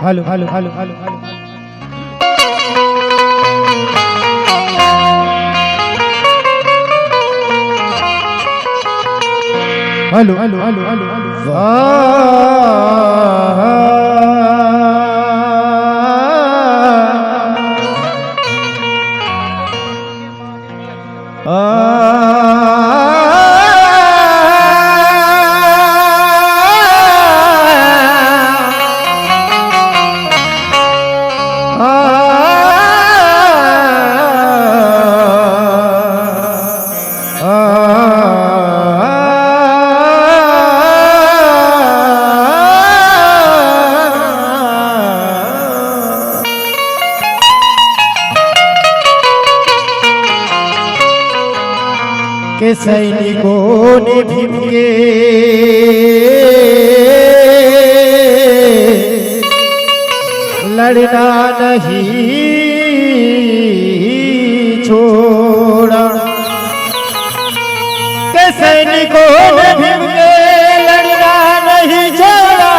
Hello hello hello hello hello hello hello hello के सैनिकों ने भीम के लड़ना नहीं छोड़ा। के सैनिकों ने भीम के लड़ना नहीं छोड़ा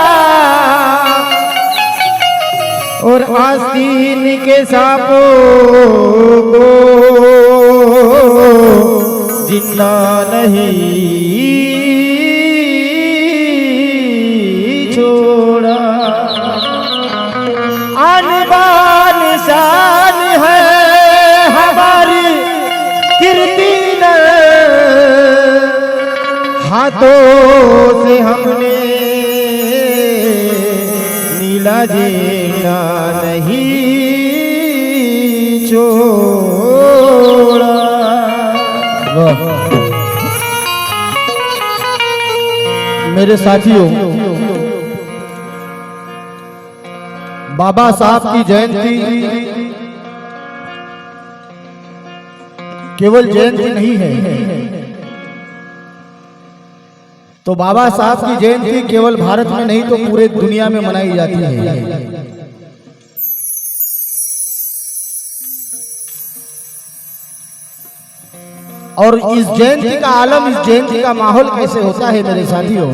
और आस्तीन के सांपों को जिंदा नहीं छोड़ा। आन बान शान है हमारी कीर्ति न, हाथों से हमने नीला झंडा नहीं छोड़ा। मेरे साथियों, बाबा साहब की जयंती केवल जयंती नहीं है, तो बाबा साहब की जयंती केवल भारत में नहीं तो पूरे दुनिया में मनाई जाती है। और इस जयंती का आलम, इस जयंती का माहौल कैसे होता है मेरे साथियों,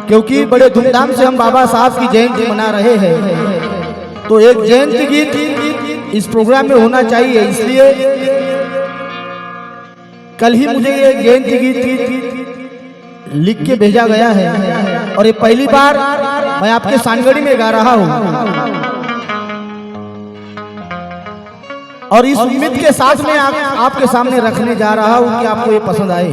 क्योंकि बड़े धूमधाम से हम बाबा साहब की जयंती मना रहे हैं, तो एक जयंती गीत इस प्रोग्राम में होना चाहिए। इसलिए कल ही मुझे ये जयंती गीत लिख के भेजा गया है और ये पहली बार मैं आपके सानगढ़ी में गा रहा हूँ और इस उम्मीद के साथ में आपके सामने रखने जा रहा हूं कि आपको ये पसंद आए।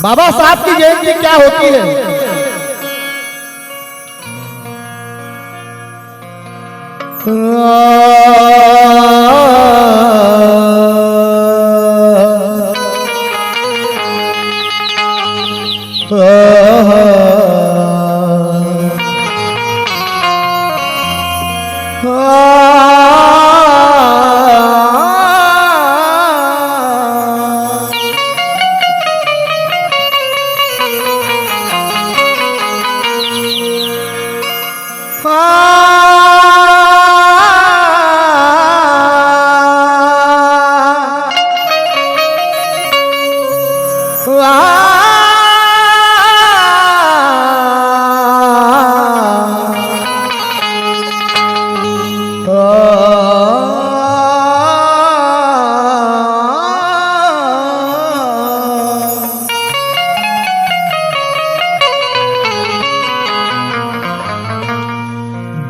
बाबा साहब की जयंती क्या होती है?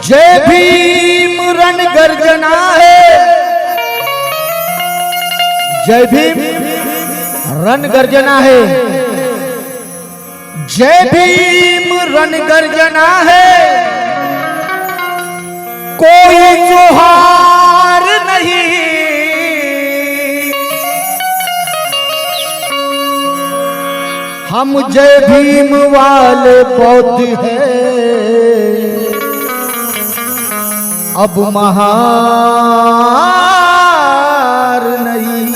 जय भीम रण गर्जना है, जय भीम रण गर्जना है, जय भीम रण गर्जना है, कोई जोहार नहीं। हम जय भीम वाले बौद्ध हैं, अब महार नहीं।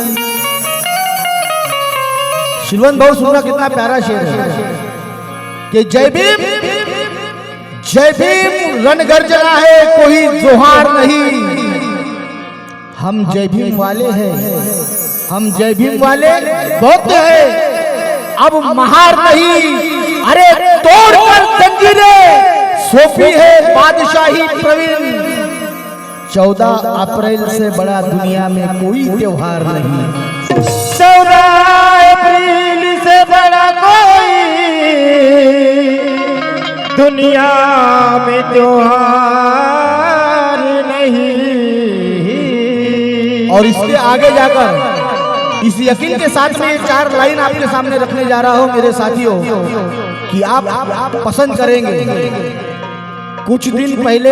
शिलवंत भाव सुनना कितना प्यारा शेर है कि जय भीम रण गर्जना है, कोई जोहार नहीं। हम जय भीम वाले हैं, हम जय भीम वाले बौद्ध हैं, अब महार नहीं। अरे तोड़ कर सोफी है बादशाही प्रवीण। 14 अप्रैल से बड़ा दुनिया में कोई त्योहार नहीं। 14 अप्रैल से बड़ा कोई दुनिया में त्योहार नहीं। और इसके आगे जाकर इस यकीन के साथ में 4 लाइन आपके सामने रखने जा रहा हूं मेरे साथियों कि आप पसंद करेंगे। कुछ दिन पहले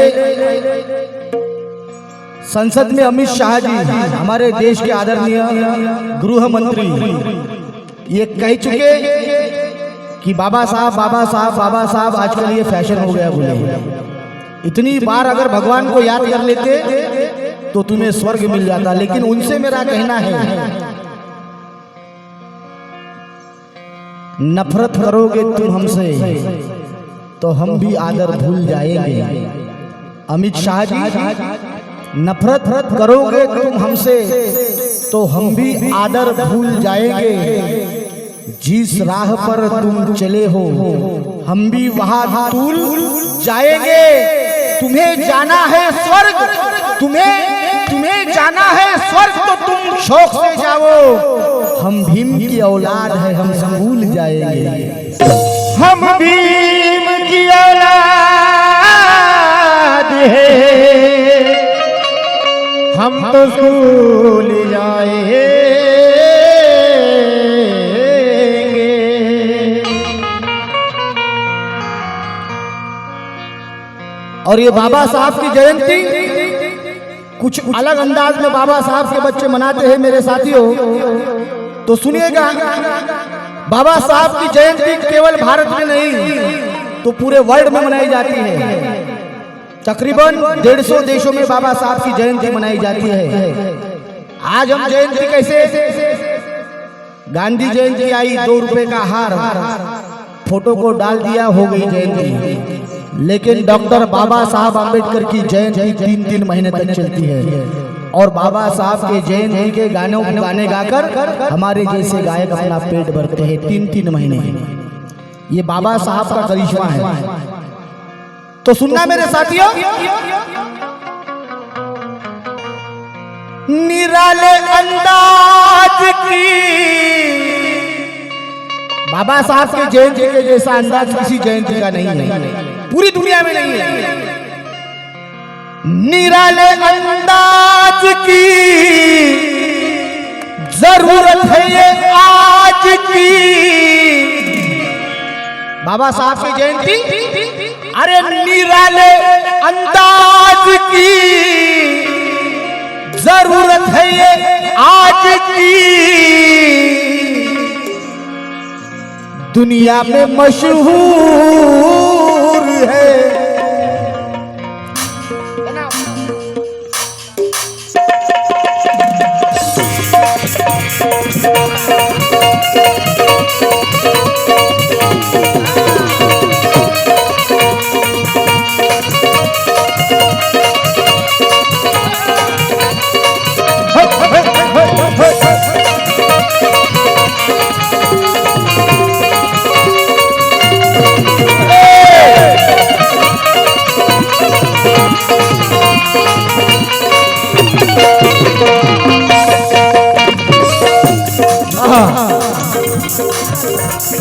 संसद में अमित शाह जी, हमारे देश के आदरणीय गृह मंत्री, ये कह चुके कि बाबा साहब बाबा साहब बाबा साहब आजकल ये फैशन हो गया। बोले इतनी बार अगर भगवान को याद कर लेते तो तुम्हें स्वर्ग मिल जाता। लेकिन उनसे मेरा कहना है, नफरत करोगे तुम हमसे तो हम भी आदर भूल जाएंगे। अमित शाह जी, नफरत करोगे तुम हमसे तो हम भी आदर भूल जाएंगे। जिस राह पर तुम चले हो हम भी वहां तुल जाएंगे। तुम्हें जाना है स्वर्ग, तुम्हें जाना है स्वर्ग तो तुम शौक से जाओ। हम भीम की औलाद है, हम भूल जाएंगे। हम भीम की औलाद है, हम तो भूल जाएंगे। और ये बाबा साहब की जयंती कुछ अलग अंदाज में बाबा साहब के बच्चे मनाते हैं मेरे साथियों। तो सुनिएगा, बाबा साहब की जयंती केवल भारत में नहीं तो पूरे वर्ल्ड में मनाई जाती है। तकरीबन 150 देशों में बाबा साहब की जयंती मनाई जाती है। आज हम जयंती कैसे, गांधी जयंती आई, 2 रुपए का हार फोटो को डाल दिया, हो गई जयंती। लेकिन डॉक्टर बाबा साहब आम्बेडकर की जयंती 3-3 महीने तक चलती है। और बाबा साहब के जयंती के गाने गाकर हमारे जैसे गायक अपना पेट भरते हैं 3-3 महीने। ये बाबा साहब का करिश्मा है। तो सुनना मेरे साथियों, निराले अंदाज की बाबा साहब के जयंती के जैसा अंदाज किसी जयंती का नहीं है, पूरी दुनिया में नहीं है। निराले अंदाज की जरूरत है ये आज की। बाबा साहब की जयंती, अरे निराले अंदाज की जरूरत है ये आज की। दुनिया में मशहूर है।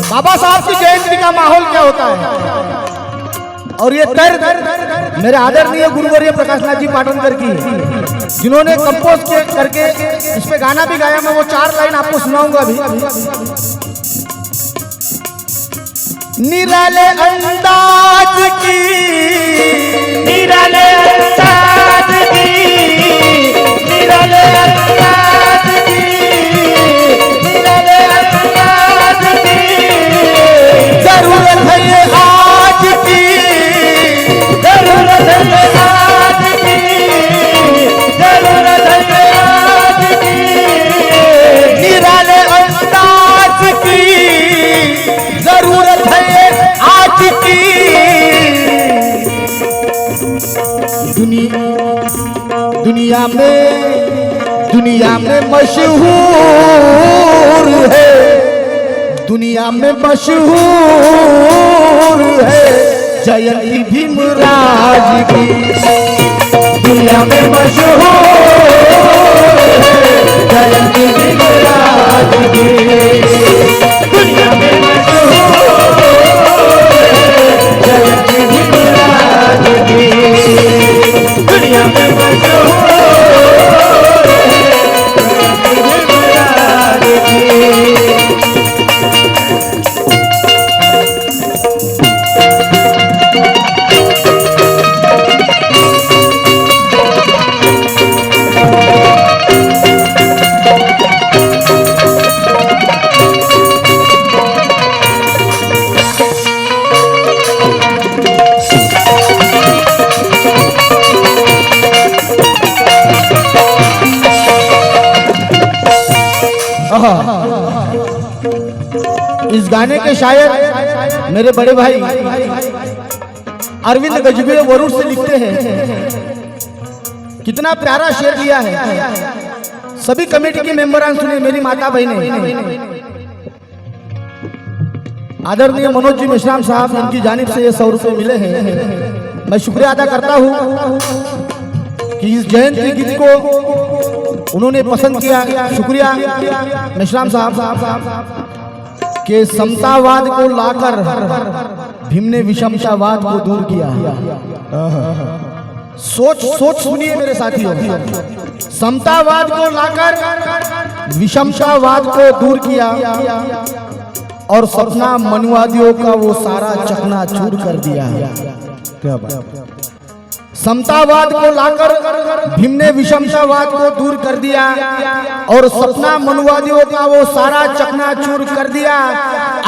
बाबा साहब की जयंती का माहौल क्या होता है। और ये दर्द मेरे आदरणीय गुरुवर्य प्रकाश नाथ जी पाटनकर की, जिन्होंने कंपोज करके इस पे गाना भी गाया। मैं वो 4 लाइन आपको सुनाऊंगा अभी। निराले अंदाज की, निराले अंदाज की, निराले अंदाज की, निराले अंदाज की जरूरत है ये आज की। जरूरत है ये आज की, जरूरत है ये आज की। निराले अंदाज की जरूरत है ये आज की। दुनिया में मशहूर है, दुनिया में मशहूर है। जयंती भीमराज की दुनिया में मशहूर जयंती भीमराज की दुनिया में मशहूर जयंती भीमराज की दुनिया में मशहूर भीमराज की। इस गाने के शायर मेरे बड़े भाई अरविंद गजबे वरुण से लिखते हैं। कितना प्यारा शेर लिया है। सभी कमेटी के मेंबरान सुने, मेरी माता बहनें, आदरणीय मनोज जी मिश्राम साहब, उनकी जानिब से ये 100 रुपए मिले हैं। मैं शुक्रिया अदा करता हूँ कि इस जयंती गीत को उन्होंने पसंद किया। शुक्रिया मिश्राम साहब के समतावाद को लाकर भीम ने विषमतावाद को दूर किया। सोच सुनिए मेरे साथियों, समतावाद को लाकर विषमतावाद को दूर किया और सपना मनुवादियों का वो सारा चकनाचूर कर दिया। क्या बात। समतावाद को लाकर भीम ने विषमतावाद को दूर कर दिया और सपना मनुवादियों का वो सारा चकनाचूर कर दिया।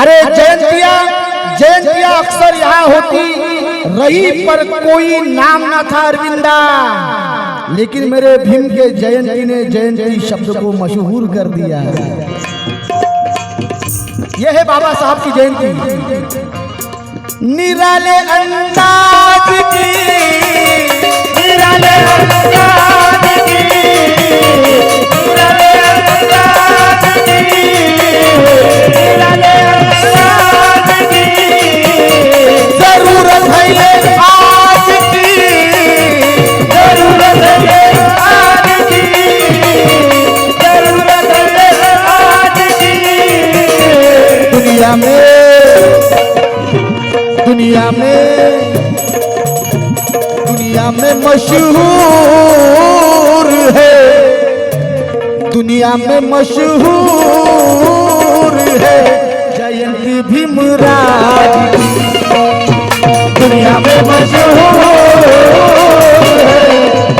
अरे जयंतियां अक्सर यहाँ होती रही पर कोई नाम ना था अरविंदा, लेकिन मेरे भीम के जयंती ने जयंती शब्द को मशहूर कर दिया। यह है बाबा साहब की जयंती। निराले अंदाज की, निराले अंदाज की, निराले अंदाज की, निराले अंदाज की जरूरत है ये आज की, जरूरत है ये आज की, जरूरत है ये आज की। दुनिया में मशहूर है, दुनिया में मशहूर है जयंती भीमराज की। दुनिया में मशहूर है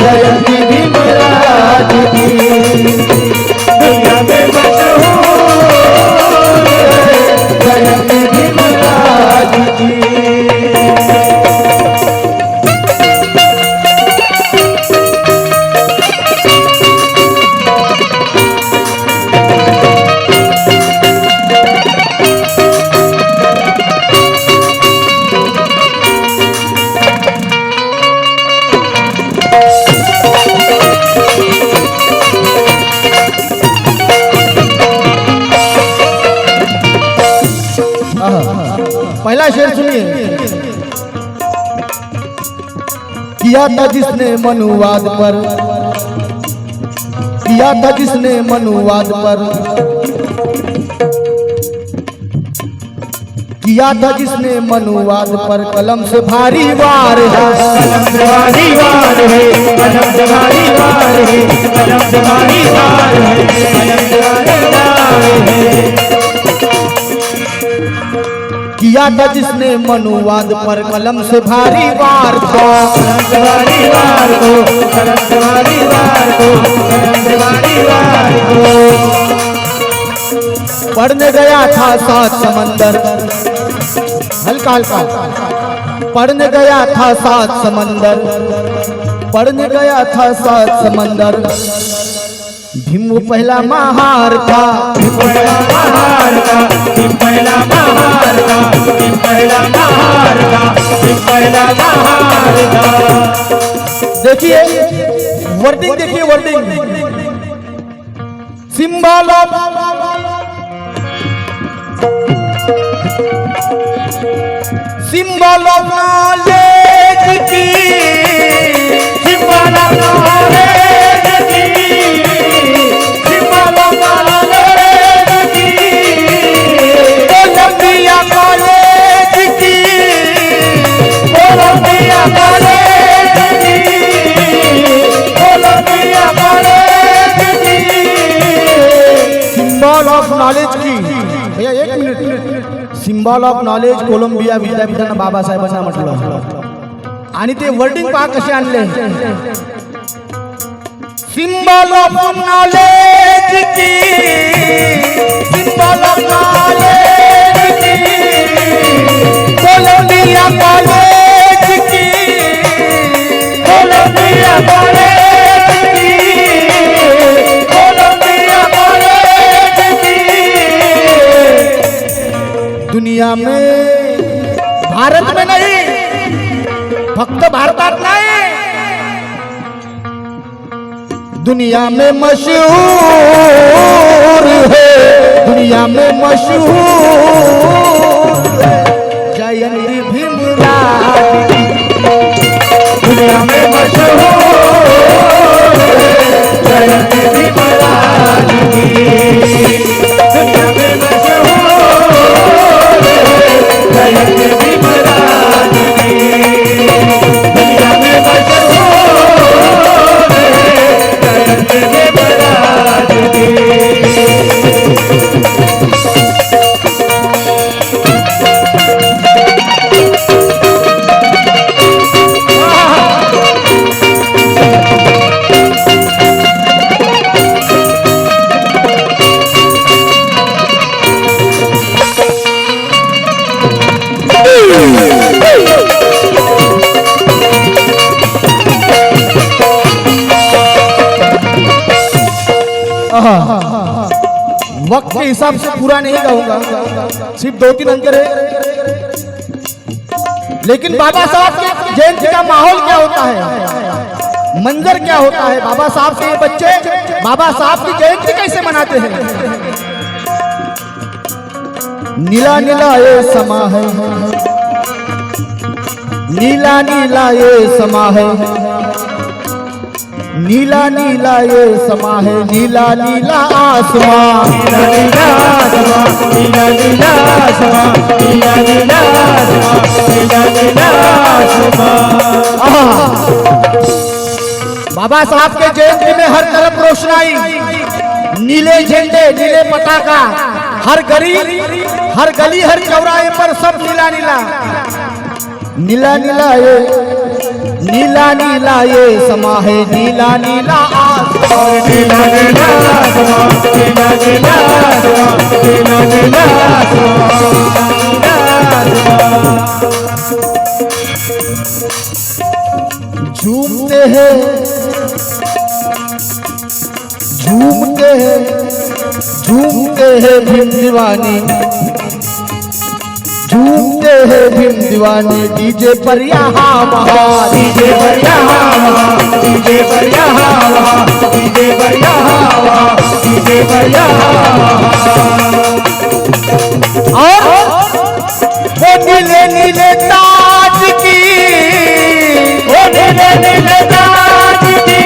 जयंती भीमराज की। दुनिया में मशहूर है जयंती भीमराज की। पहला शेर सुनिए। किया था जिसने मनुवाद पर, किया था जिसने मनुवाद पर, किया था जिसने मनुवाद पर कलम से भारी वार है, कलम से भारी वार है, कलम से भारी वार है, कलम से भारी वार है, कलम से भारी वार है। किया था जिसने मनुवाद पर कलम से भारी वार को, कलम से भारी वार को, कलम से भारी वार को, कलम से भारी वार को। पढ़ने गया था 7 समंदर, हल्का हल्का, पढ़ने गया था 7 समंदर, पढ़ने गया था 7 समंदर। भीम वो पहला महार था, भीम पहला महार था, भीम पहला महार था, भीम पहला महार था, भीम पहला महार था। देखिए वर्डिंग, देखिए wording, symbol of symbol of knowledge की, सिंबल ऑफ नॉलेज की, सिंबल ऑफ नॉलेज की, कोलंबिया कॉलेज की, कोलंबिया कॉलेज की, कोलंबिया कॉलेज की, सिंबल ऑफ नॉलेज की. भैया एक minute. Symbol of knowledge Columbia विद्यापीठानं बाबासाहेबांना म्हटलं आणि ते वर्डिंग पहा कसे आणले. सिंबल ऑफ नॉलेज की, सिंबल ऑफ नॉलेज की, कोलंबिया कॉलेज की, कोलंबिया कॉलेज की, कोलंबिया कॉलेज की. दुनिया में, भारत में नहीं, फक्त भारतात नाही, दुनिया में मशहूर है, दुनिया में मशहूर है जयंती भीमराव की. दुनिया में मशहूर है जयंती भीमराव की. दुनिया में मशहूर है जयंती भीमराव की. दुनिया में मशहूर है जयंती भीमराव की. वक्त के हिसाब से पूरा नहीं गाऊंगा, सिर्फ 2-3 अंक है. लेकिन बाबा साहब के जयंती का माहौल क्या होता है, मंजर क्या होता है, बाबा साहब के ये बच्चे बाबा साहब की जयंती कैसे मनाते हैं. नीला नीला ये समा है, नीला नीला ये समा है, नीला नीला ये समा है, नीला नीला आसमां, नीला नीला आसमां, नीला नीला आसमां, नीला नीला आसमां, नीला नीला आसमां. बाबा साहब के जयंती में हर तरफ रोशनाई, नीले झंडे, नीले पताका, हर गली हर चौराहे पर सब नीला नीला. नीला नीला ये समा है, नीला नीला आसमां, नीला नीला आसमां, नीला नीला आसमां, नीला नीला आसमां, नीला आसमां. झूमते हैं, झूमते हैं, झूमते हैं भीम दीवानी, झूमते हैं भीम दीवानी, डीजे पर यहाँ वहाँ, डीजे पर यहाँ वहाँ, डीजे पर यहाँ वहाँ, डीजे पर यहाँ वहाँ, डीजे पर यहाँ वहाँ. और वो नीले नीले ताज की, ओ नीले नीले ताज की,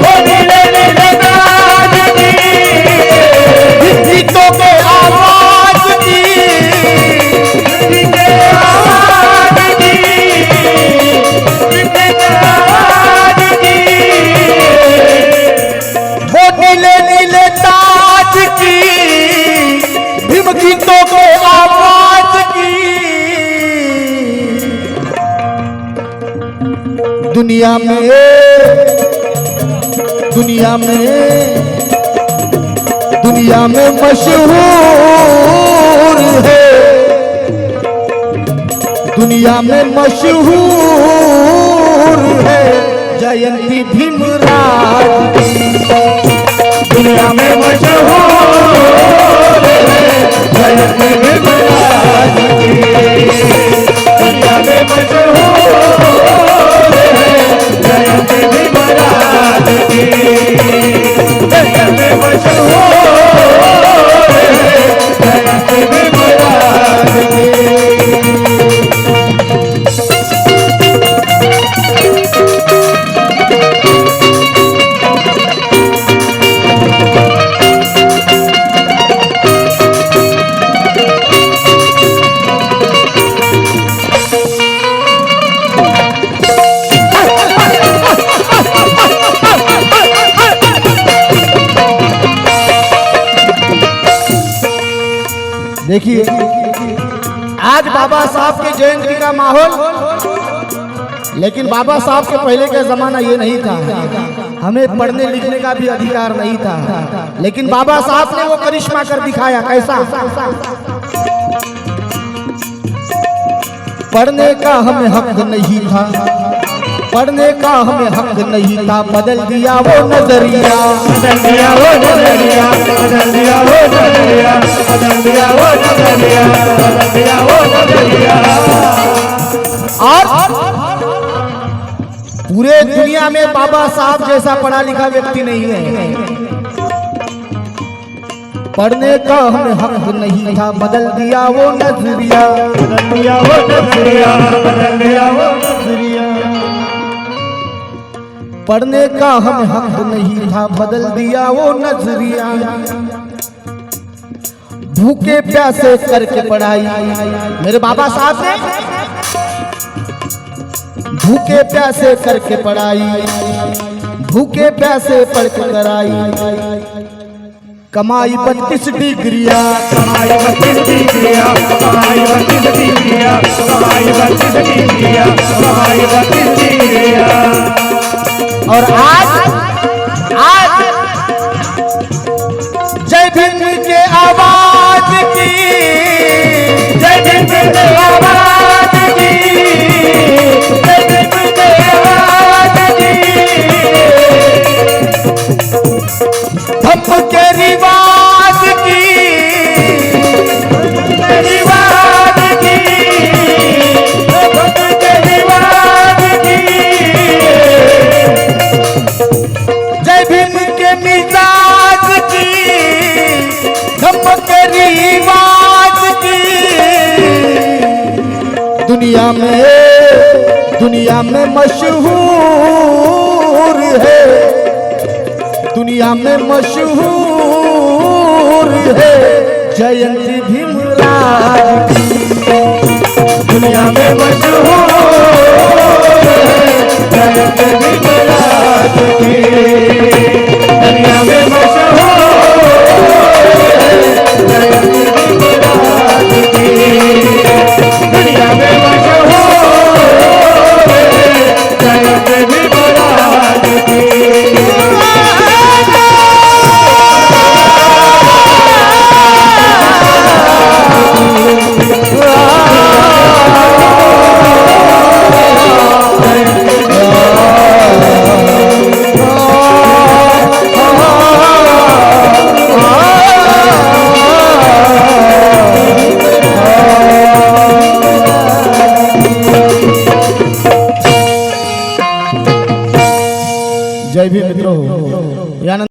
ओ नीले नीले ताज की, गीतों के आवाज की, के आवाज की, के आवाज की. वो नीले नीले ताज की, भीम गीतों के आवाज की. दुनिया में, दुनिया में, दुनिया में मशहूर है, दुनिया में मशहूर है जयंती भीमराव की. दुनिया में मशहूर है जयंती भीमराव की. दुनिया में मशहूर है जयंती भीमराव की. दुनिया में मशहूर है जयंती भीमराव की. देखिए आज बाबा साहब की जयंती का माहौल, लेकिन बाबा साहब के पहले का जमाना ये नहीं था, हमें पढ़ने लिखने का भी अधिकार नहीं था, लेकिन बाबा साहब ने वो करिश्मा कर दिखाया। कैसा? पढ़ने का हमें हक नहीं था, पढ़ने का हमें हक नहीं था, बदल दिया वो नजरिया, बदल दिया वो नजरिया, बदल दिया वो नजरिया, बदल दिया वो नजरिया, बदल दिया वो नजरिया। और पूरे दुनिया में बाबा साहब जैसा पढ़ा लिखा व्यक्ति नहीं है। पढ़ने का हमें हक नहीं था, बदल दिया वो नजरिया, बदल दिया वो नजरिया, बदल दिया वो नजरिया। पढ़ने का हमें हक नहीं था, बदल दिया वो नजरिया। भूखे प्यासे करके पढ़ाई मेरे बाबा साहब ने, भूखे प्यासे करके पढ़ाई, भूखे प्यासे पढ़ के कराई, कमाई 32 डिग्रिया, कमाई 32 डिग्रिया, कमाई 32 डिग्रिया, कमाई 32 डिग्रिया, कमाई 32 डिग्रिया। और आज जय भीम के आवाज की, जय भीम के आवाज की, जय भीम के आवाज की। धम्म के रिवाज की, रिवाज की, धम्म के रिवाज की। जय भीम के मिजाज की, धम्म के रिवाज की। दुनिया में मशहूर है, दुनिया में मशहूर है जयंती भीमराव की। दुनिया में मशहूर है जयंती भीमराव की। दुनिया में मशहूर है जयंती भीमराव की। दुनिया में मशहूर है जयंती भीमराव की। जय भीम मित्रों।